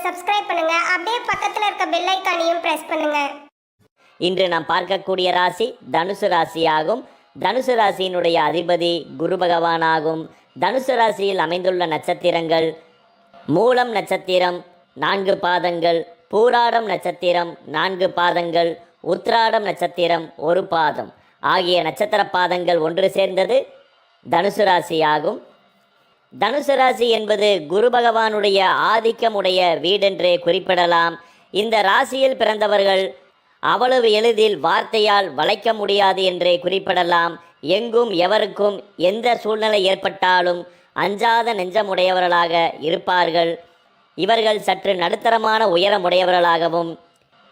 Subscribe பண்ணுங்க. அப்படியே பக்கத்துல இருக்க பெல் ஐகானையும் பிரஸ் பண்ணுங்க. இன்று நாம் பார்க்கக்கூடிய ராசி தனுசு ராசியாகும். தனுசு ராசியினுடைய அதிபதி குரு பகவானாகும். தனுசு ராசியில் அமைந்துள்ள நட்சத்திரங்கள் மூலம் நட்சத்திரம் 4 பாதங்கள், பூராடம் நட்சத்திரம் 4 பாதங்கள், உத்திராடம் நட்சத்திரம் 1 பாதம் ஆகிய நட்சத்திர பாதங்கள் ஒன்று சேர்ந்தது தனுசு ராசியாகும். தனுசு ராசி என்பது குரு பகவானுடைய ஆதிக்கமுடைய வீடென்றே குறிப்பிடலாம். இந்த ராசியில் பிறந்தவர்கள் அவ்வளவு எளிதில் வார்த்தையால் வளைக்க முடியாது என்றே குறிப்பிடலாம். எங்கும் எவருக்கும் எந்த சூழ்நிலை ஏற்பட்டாலும் அஞ்சாத நெஞ்சமுடையவர்களாக இருப்பார்கள். இவர்கள் சற்று நடுத்தரமான உயரமுடையவர்களாகவும்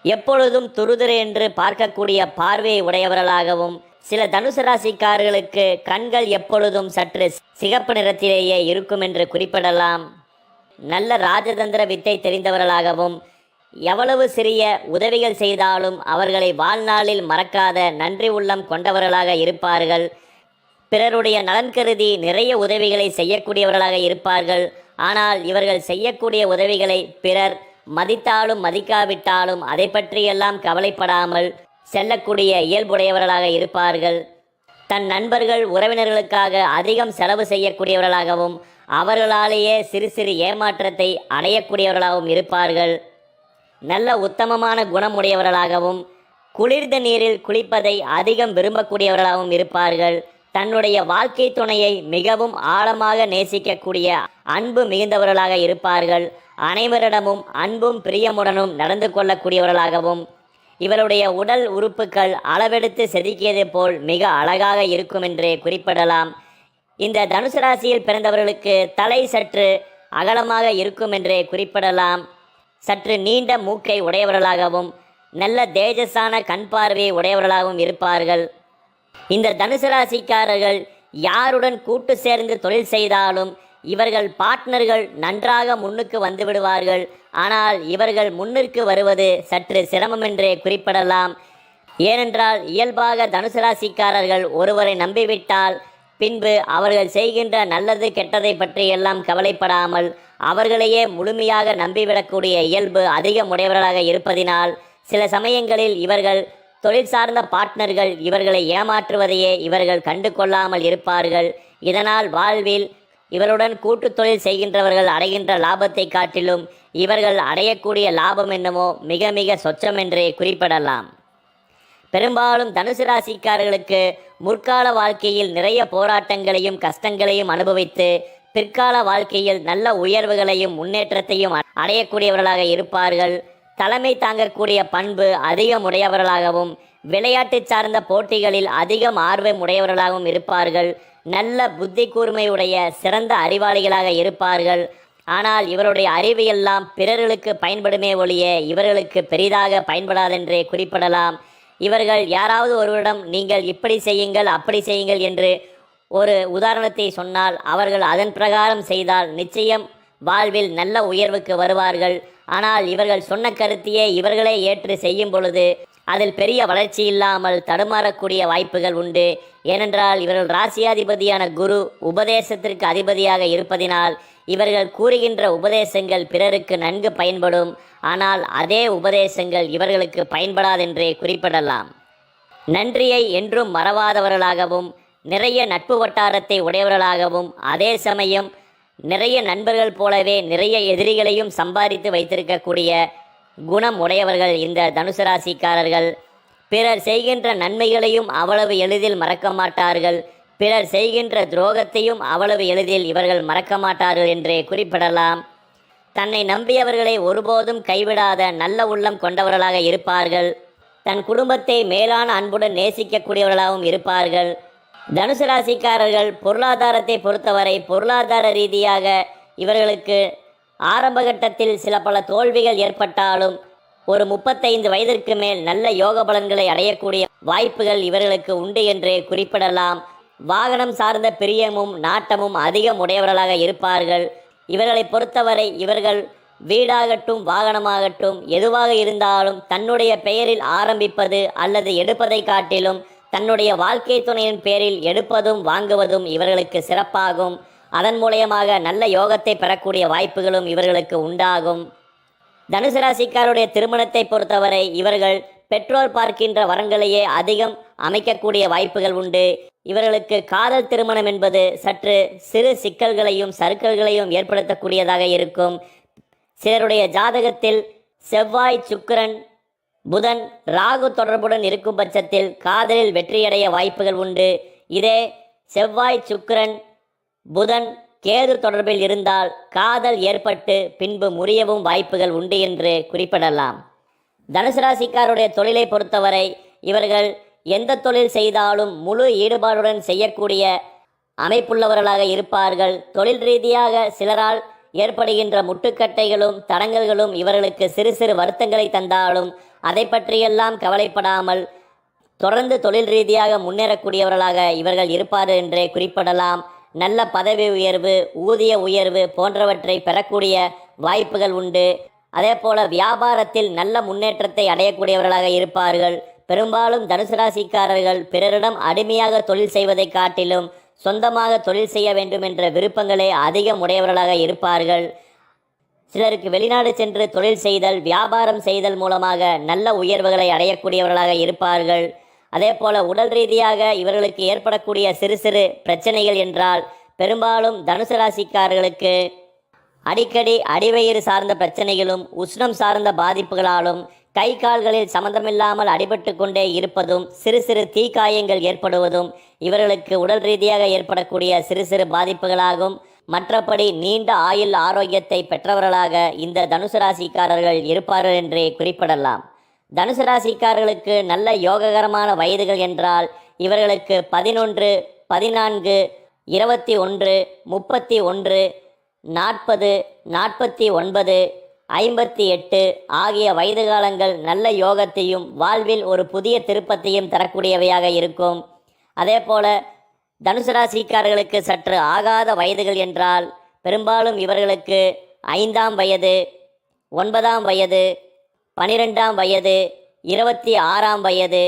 எப்பொழுதும் துருதுரு என்று பார்க்கக்கூடிய பார்வையை உடையவர்களாகவும், சில தனுசு ராசிக்காரர்களுக்கு கண்கள் எப்பொழுதும் சற்று சிகப்பு நிறத்திலேயே இருக்கும் என்று குறிப்பிடலாம். நல்ல ராஜதந்திர வித்தை தெரிந்தவர்களாகவும், எவ்வளவு சிறிய உதவிகள் செய்தாலும் அவர்களை வாழ்நாளில் மறக்காத நன்றி உள்ளம் கொண்டவர்களாக இருப்பார்கள். பிறருடைய நலன் கருதி நிறைய உதவிகளை செய்யக்கூடியவர்களாக இருப்பார்கள். ஆனால் இவர்கள் செய்யக்கூடிய உதவிகளை பிறர் மதித்தாலும் மதிக்காவிட்டாலும் அதை பற்றியெல்லாம் கவலைப்படாமல் செல்லக்கூடிய இயல்புடையவர்களாக இருப்பார்கள். தன் நண்பர்கள் உறவினர்களுக்காக அதிகம் செலவு செய்யக்கூடியவர்களாகவும் அவர்களாலேயே சிறு சிறு ஏமாற்றத்தை அடையக்கூடியவர்களாகவும் இருப்பார்கள். நல்ல உத்தமமான குணமுடையவர்களாகவும் குளிர்ந்த நீரில் குளிப்பதை அதிகம் விரும்பக்கூடியவர்களாகவும் இருப்பார்கள். தன்னுடைய வாழ்க்கை துணையை மிகவும் ஆழமாக நேசிக்கக்கூடிய அன்பு மிகுந்தவர்களாக இருப்பார்கள். அனைவரிடமும் அன்பும் பிரியமுடனும் நடந்து கொள்ளக்கூடியவர்களாகவும், இவருடைய உடல் உறுப்புகள் அளவெடுத்து செதுக்கியது போல் மிக அழகாக இருக்கும் என்றே குறிப்பிடலாம். இந்த தனுசு ராசியில் பிறந்தவர்களுக்கு தலை சற்று அகலமாக இருக்கும் என்றே குறிப்பிடலாம். சற்று நீண்ட மூக்கை உடையவர்களாகவும் நல்ல தேஜஸான கண் பார்வையை உடையவர்களாகவும் இருப்பார்கள். இந்த தனுசு ராசிக்காரர்கள் யாருடன் கூட்டு சேர்ந்து தொழில் செய்தாலும் இவர்கள் பார்ட்னர்கள் நன்றாக முன்னுக்கு வந்து விடுவார்கள். ஆனால் இவர்கள் முன்னிற்கு வருவது சற்று சிரமம் என்றே குறிப்பிடலாம். ஏனென்றால் இயல்பாக தனுசு ராசிக்காரர்கள் ஒருவரை நம்பிவிட்டால் பின்பு அவர்கள் செய்கின்ற நல்லது கெட்டதை பற்றி எல்லாம் கவலைப்படாமல் அவர்களையே முழுமையாக நம்பிவிடக்கூடிய இயல்பு அதிகமுடையவர்களாக இருப்பதினால் சில சமயங்களில் இவர்கள் தொழில் சார்ந்த பார்ட்னர்கள் இவர்களை ஏமாற்றுவதையே இவர்கள் கண்டு கொள்ளாமல் இருப்பார்கள். இதனால் வாழ்வில் இவருடன் கூட்டு தொழில் செய்கின்றவர்கள் அடைகின்ற லாபத்தை காட்டிலும் இவர்கள் அடையக்கூடிய லாபம் என்னமோ மிக மிக சொச்சம் என்றே குறிப்பிடலாம். பெரும்பாலும் தனுசு ராசிக்காரர்களுக்கு முற்கால வாழ்க்கையில் நிறைய போராட்டங்களையும் கஷ்டங்களையும் அனுபவித்து பிற்கால வாழ்க்கையில் நல்ல உயர்வுகளையும் முன்னேற்றத்தையும் அடையக்கூடியவர்களாக இருப்பார்கள். தலைமை தாங்கக்கூடிய பண்பு அதிகம் உடையவர்களாகவும் விளையாட்டு சார்ந்த போட்டிகளில் அதிகம் ஆர்வம் உடையவர்களாகவும் இருப்பார்கள். நல்ல புத்தி கூர்மையுடைய சிறந்த அறிவாளிகளாக இருப்பார்கள். ஆனால் இவருடைய அறிவு எல்லாம் பிறர்களுக்கு பயன்படுமே ஒழிய இவர்களுக்கு பெரிதாக பயன்படாதென்றே குறிப்பிடலாம். இவர்கள் யாராவது ஒருவரிடம் நீங்கள் இப்படி செய்யுங்கள் அப்படி செய்யுங்கள் என்று ஒரு உதாரணத்தை சொன்னால் அவர்கள் அதன் பிரகாரம் செய்தால் நிச்சயம் வாழ்வில் நல்ல உயர்வுக்கு வருவார்கள். ஆனால் இவர்கள் சொன்ன கருத்தையே இவர்களே ஏற்று செய்யும் பொழுது அதில் பெரிய வளர்ச்சி இல்லாமல் தடுமாறக்கூடிய வாய்ப்புகள் உண்டு. ஏனென்றால் இவர்கள் ராசியாதிபதியான குரு உபதேசத்திற்கு அதிபதியாக இருப்பதினால் இவர்கள் கூறுகின்ற உபதேசங்கள் பிறருக்கு நன்கு பயன்படும். ஆனால் அதே உபதேசங்கள் இவர்களுக்கு பயன்படாதென்றே குறிப்பிடலாம். நன்றியை என்றும் மறவாதவர்களாகவும் நிறைய நட்பு வட்டாரத்தை உடையவர்களாகவும் அதே சமயம் நிறைய நண்பர்கள் போலவே நிறைய எதிரிகளையும் சம்பாதித்து வைத்திருக்கக்கூடிய குணம் உடையவர்கள் இந்த தனுசு ராசிக்காரர்கள். பிறர் செய்கின்ற நன்மைகளையும் அவ்வளவு எளிதில் மறக்க மாட்டார்கள். பிறர் செய்கின்ற துரோகத்தையும் அவ்வளவு எளிதில் இவர்கள் மறக்க மாட்டார்கள் என்றே குறிப்பிடலாம். தன்னை நம்பியவர்களை ஒருபோதும் கைவிடாத நல்ல உள்ளம் கொண்டவர்களாக இருப்பார்கள். தன் குடும்பத்தை மேலான அன்புடன் நேசிக்கக்கூடியவர்களாகவும் இருப்பார்கள். தனுசு ராசிக்காரர்கள் பொருளாதாரத்தை பொறுத்தவரை பொருளாதார ரீதியாக இவர்களுக்கு ஆரம்ப கட்டத்தில் சில பல தோல்விகள் ஏற்பட்டாலும் ஒரு 35 வயதிற்கு மேல் நல்ல யோக பலன்களை அடையக்கூடிய வாய்ப்புகள் இவர்களுக்கு உண்டு என்றே குறிப்பிடலாம். வாகனம் சார்ந்த பிரியமும் நாட்டமும் அதிகம் உடையவர்களாக இருப்பார்கள். இவர்களை பொறுத்தவரை இவர்கள் வீடாகட்டும் வாகனமாகட்டும் எதுவாக இருந்தாலும் தன்னுடைய பெயரில் ஆரம்பிப்பது அல்லது எடுப்பதை காட்டிலும் தன்னுடைய வாழ்க்கை துணையின் பேரில் எடுப்பதும் வாங்குவதும் இவர்களுக்கு சிறப்பாகும். அதன் மூலயமாக நல்ல யோகத்தை பெறக்கூடிய வாய்ப்புகளும் இவர்களுக்கு உண்டாகும். தனுசு ராசிக்காருடைய திருமணத்தை பொறுத்தவரை இவர்கள் பெற்றோர் பார்க்கின்ற வரன்களையே அதிகம் அமைக்கக்கூடிய வாய்ப்புகள் உண்டு. இவர்களுக்கு காதல் திருமணம் என்பது சற்று சிறு சிக்கல்களையும் சறுக்கல்களையும் ஏற்படுத்தக்கூடியதாக இருக்கும். சிலருடைய ஜாதகத்தில் செவ்வாய், சுக்கிரன், புதன், ராகு தொடர்புடன் இருக்கும் பட்சத்தில் காதலில் வெற்றியடைய வாய்ப்புகள் உண்டு. இதே செவ்வாய், சுக்கிரன், புதன், கேது தொடர்பில் இருந்தால் காதல் ஏற்பட்டு பின்பு முறியவும் வாய்ப்புகள் உண்டு என்று குறிப்பிடலாம். தனுசு ராசிக்காருடைய தொழிலை பொறுத்தவரை இவர்கள் எந்த தொழில் செய்தாலும் முழு ஈடுபாடுடன் செய்யக்கூடிய அமைப்புள்ளவர்களாக இருப்பார்கள். தொழில் ரீதியாக சிலரால் ஏற்படுகின்ற முட்டுக்கட்டைகளும் தடங்கல்களும் இவர்களுக்கு சிறு சிறு வருத்தங்களை தந்தாலும் அதை பற்றியெல்லாம் கவலைப்படாமல் தொடர்ந்து தொழில் ரீதியாக முன்னேறக்கூடியவர்களாக இவர்கள் இருப்பார்கள் என்றே குறிப்பிடலாம். நல்ல பதவி உயர்வு, ஊதிய உயர்வு போன்றவற்றை பெறக்கூடிய வாய்ப்புகள் உண்டு. அதே போல வியாபாரத்தில் நல்ல முன்னேற்றத்தை அடையக்கூடியவர்களாக இருப்பார்கள். பெரும்பாலும் தனுசு ராசிக்காரர்கள் பிறரிடம் அடிமையாக தொழில் செய்வதை காட்டிலும் சொந்தமாக தொழில் செய்ய வேண்டும் என்ற விருப்பங்களே அதிகம் உடையவர்களாக இருப்பார்கள். சிலருக்கு வெளிநாடு சென்று தொழில் செய்தல், வியாபாரம் செய்தல் மூலமாக நல்ல உயர்வுகளை அடையக்கூடியவர்களாக இருப்பார்கள். அதே போல உடல் ரீதியாக இவர்களுக்கு ஏற்படக்கூடிய சிறு சிறு பிரச்சனைகள் என்றால் பெரும்பாலும் தனுசு ராசிக்காரர்களுக்கு அடிக்கடி அடிவயிறு சார்ந்த பிரச்சனைகளும் உஷ்ணம் சார்ந்த பாதிப்புகளாலும் கை கால்களில் சம்மந்தமில்லாமல் அடிபட்டு கொண்டே இருப்பதும் சிறு சிறு தீக்காயங்கள் ஏற்படுவதும் இவர்களுக்கு உடல் ரீதியாக ஏற்படக்கூடிய சிறு சிறு பாதிப்புகளாகும். மற்றபடி நீண்ட ஆயுள் ஆரோக்கியத்தை பெற்றவர்களாக இந்த தனுசு ராசிக்காரர்கள் இருப்பார்கள் என்றே குறிப்பிடலாம். தனுசு ராசிக்காரர்களுக்கு நல்ல யோககரமான வயதுகள் என்றால் இவர்களுக்கு 11, 14, 21, 31, 40, 49, 58 ஆகிய வயது காலங்கள் நல்ல யோகத்தையும் வாழ்வில் ஒரு புதிய திருப்பத்தையும் தரக்கூடியவையாக இருக்கும். அதே போல தனுசு ராசிக்காரர்களுக்கு சற்று ஆகாத வயதுகள் என்றால் பெரும்பாலும் இவர்களுக்கு 5ஆம் வயது, 9ஆம் வயது, 12ஆம் வயது, 26ஆம் வயது,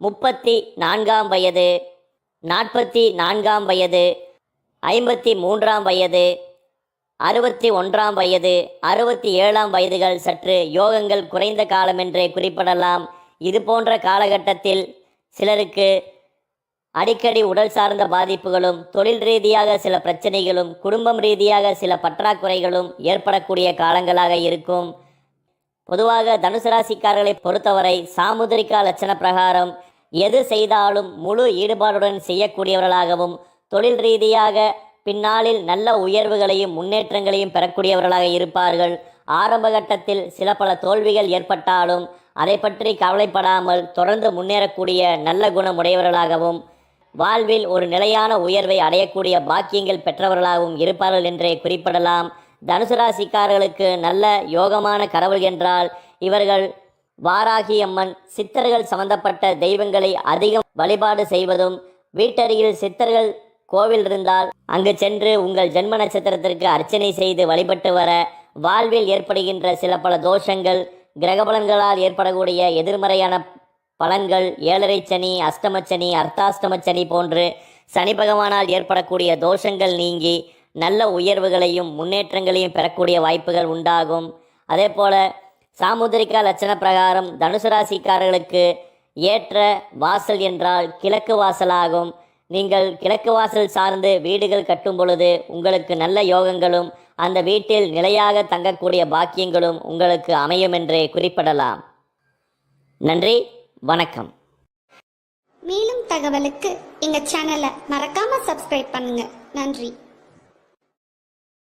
34ஆம் வயது, 44ஆம் வயது, 53ஆம் வயது, 61ஆம் வயது, 67ஆம் வயதுகள் சற்று யோகங்கள் குறைந்த காலம் என்றே குறிப்பிடலாம். இது போன்ற காலகட்டத்தில் சிலருக்கு அடிக்கடி உடல் சார்ந்த பாதிப்புகளும் தொழில் ரீதியாக சில பிரச்சனைகளும் குடும்பம் ரீதியாக சில பற்றாக்குறைகளும் ஏற்படக்கூடிய காலங்களாக இருக்கும். பொதுவாக தனுசு ராசிக்காரர்களை பொறுத்தவரை சாமுதிரிகா லட்சண பிரகாரம் எது செய்தாலும் முழு ஈடுபாடுடன் செய்யக்கூடியவர்களாகவும் தொழில் ரீதியாக பின்னாளில் நல்ல உயர்வுகளையும் முன்னேற்றங்களையும் பெறக்கூடியவர்களாக இருப்பார்கள். ஆரம்ப கட்டத்தில் சில பல தோல்விகள் ஏற்பட்டாலும் அதை பற்றி கவலைப்படாமல் தொடர்ந்து முன்னேறக்கூடிய நல்ல குணமுடையவர்களாகவும் வாழ்வில் ஒரு நிலையான உயர்வை அடையக்கூடிய பாக்கியங்கள் பெற்றவர்களாகவும் இருப்பார்கள் என்றே குறிப்பிடலாம். தனுசு ராசிக்காரர்களுக்கு நல்ல யோகமான கடவுள் என்றால் இவர்கள் வாராகி அம்மன், சித்தர்கள் சம்பந்தப்பட்ட தெய்வங்களை அதிகம் வழிபாடு செய்வதும், வீட்டருகில் சித்தர்கள் கோவில் இருந்தால் அங்கு சென்று உங்கள் ஜென்ம நட்சத்திரத்திற்கு அர்ச்சனை செய்து வழிபட்டு வர வாழ்வில் ஏற்படுகின்ற சில பல தோஷங்கள், கிரகபலன்களால் ஏற்படக்கூடிய எதிர்மறையான பலன்கள், ஏழரை சனி, அஷ்டமச்சனி, அர்த்தாஷ்டமச்சனி போன்று சனி பகவானால் ஏற்படக்கூடிய தோஷங்கள் நீங்கி நல்ல உயர்வுகளையும் முன்னேற்றங்களையும் பெறக்கூடிய வாய்ப்புகள் உண்டாகும். அதே போல சாமுதிரிகா லட்சண பிரகாரம் தனுசு ராசிக்காரர்களுக்கு ஏற்ற வாசல் என்றால் கிழக்கு வாசலாகும். நீங்கள் கிழக்கு வாசல் சார்ந்து வீடுகள் கட்டும் பொழுது உங்களுக்கு நல்ல யோகங்களும் அந்த வீட்டில் நிலையாக தங்கக்கூடிய பாக்கியங்களும் உங்களுக்கு அமையும் என்றே குறிப்பிடலாம். நன்றி, வணக்கம். மேலும் தகவலுக்கு எங்க சேனலை மறக்காம சப்ஸ்கிரைப் பண்ணுங்க. நன்றி.